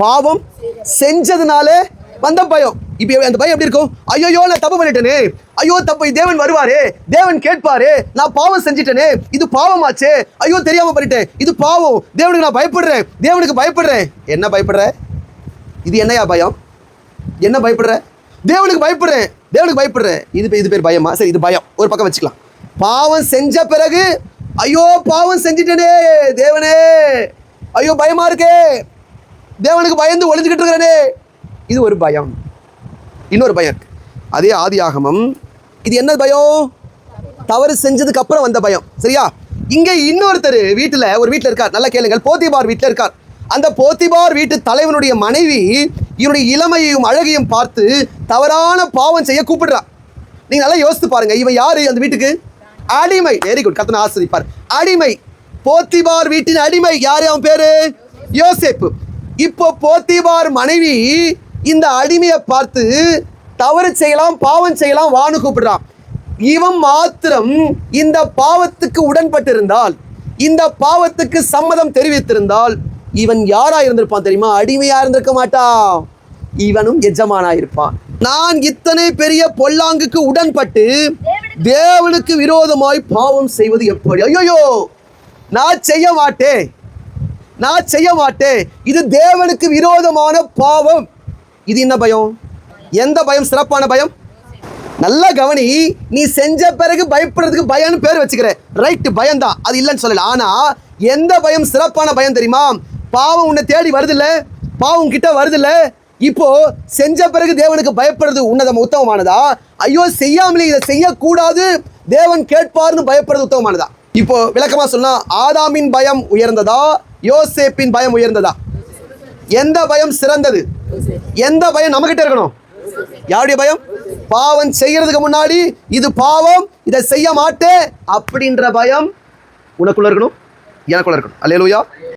பாவம் செஞ்சதுனால வந்த பயம். இப்போ அந்த பயம் எப்படி இருக்கும்? ஐயோ நான் தப்பு பண்ணிட்டேனே, ஐயோ தப்பு, தேவன் வருவாரு, தேவன் கேட்பாரு, நான் பாவம் செஞ்சிட்டேனே, இது பாவமாச்சே, ஐயோ தெரியாம பண்ணிட்டேன், இது பாவம், தேவனுக்கு நான் பயப்படுறேன், தேவனுக்கு பயப்படுறேன். என்ன பயப்படுற? இது என்னையா பயம்? என்ன பயப்படுற? தேவனுக்கு பயப்படுறேன், தேவனுக்கு பயப்படுறேன். இது பேர் பயமா? சரி, இது பயம் ஒரு பக்கம் வச்சுக்கலாம். பாவம் செஞ்ச பிறகு ஐயோ பாவம் செஞ்சிட்டேனே தேவனே, ஐயோ பயமா இருக்கே, தேவனுக்கு பயந்து ஒளிஞ்சுக்கிட்டு இருக்கிறேனே, இது ஒரு பயம். இன்னொரு பயம் இருக்கு, அதே ஆதியாகமம். இது என்ன பயம்? தவறு செஞ்சதுக்கு அப்புறம் வந்த பயம். சரியா? இங்க இன்னொருத்தர் ஒரு வீட்டில் இருக்கார். நல்லா கேளுங்கள். போத்திபார் வீட்டில் இருக்கார். அந்த போத்திபார் வீட்டு தலைவனுடைய மனைவி இவனுடைய இளமையையும் அழகையும் பார்த்து தவறான பாவம் செய்ய கூப்பிடுறான். நீங்க நல்லா யோசித்து பாருங்க. இவன் யாரு? அந்த வீட்டுக்கு அடிமை. வெரி குட், கர்த்தர் ஆசீர்வதிப்பார். அடிமை, போத்திபார் வீட்டின் அடிமை. யாரு? அவன் பேரு யோசேப்பு. இப்போ போத்திபார் மனைவி இந்த அடிமையை பார்த்து தவறு செய்யலாம், பாவம் செய்யலாம், வான்னு கூப்பிடுறான். இவன் மாத்திரம் இந்த பாவத்துக்கு உடன்பட்டிருந்தால், இந்த பாவத்துக்கு சம்மதம் தெரிவித்திருந்தால், இவன் யாரா இருந்திருப்பான் தெரியுமா? அடிமையா இருந்திருக்க மாட்டான், இவனும் எஜமானா இருப்பான். நான் இத்தனை பெரிய பொல்லாங்குக்கு உடன்பட்டு தேவனுக்கு விரோதமாய் பாவம் செய்வது எப்படி? ஐயோ நான் செய்ய மாட்டேன், நான் செய்ய மாட்டேன், இது தேவனுக்கு விரோதமான பாவம். இது என்ன பயம்? எந்த பயம் சிறப்பான பயம்? நல்ல கவனி. நீ செஞ்ச பிறகு பயப்படுறதுக்கு பயம்னு பேர் வச்சுக்கிற, ரைட்டு, பயம்தான், அது இல்லைன்னு சொல்லல. ஆனா எந்த பயம் சிறப்பான பயம் தெரியுமா? பாவம் உன்னை தேடி வருதில்ல, பாவம் கிட்ட வருதில்ல, இப்போ செஞ்ச பிறகு தேவனுக்கு பயப்படுறது உத்தமமானதா? ஐயோ செய்யாமலே இதை செய்யக்கூடாது, தேவன் கேட்பார்னு பயப்படுறது உத்தமமானதா? இப்போ விளக்கமா சொன்னா, ஆதாமின் பயம் உயர்ந்ததா, யோசேப்பின் பயம் உயர்ந்ததா? எந்த பயம் சிறந்தது? எந்த பயம் நம்மகிட்ட இருக்கணும்? யாருடைய பயம்? பாவம் செய்யறதுக்கு முன்னாடி இது பாவம், இதை செய்ய மாட்டேன் அப்படின்ற பயம் உனக்குள்ள இருக்கணும், எனக்குள்ள இருக்கணும். அல்லேலூயா.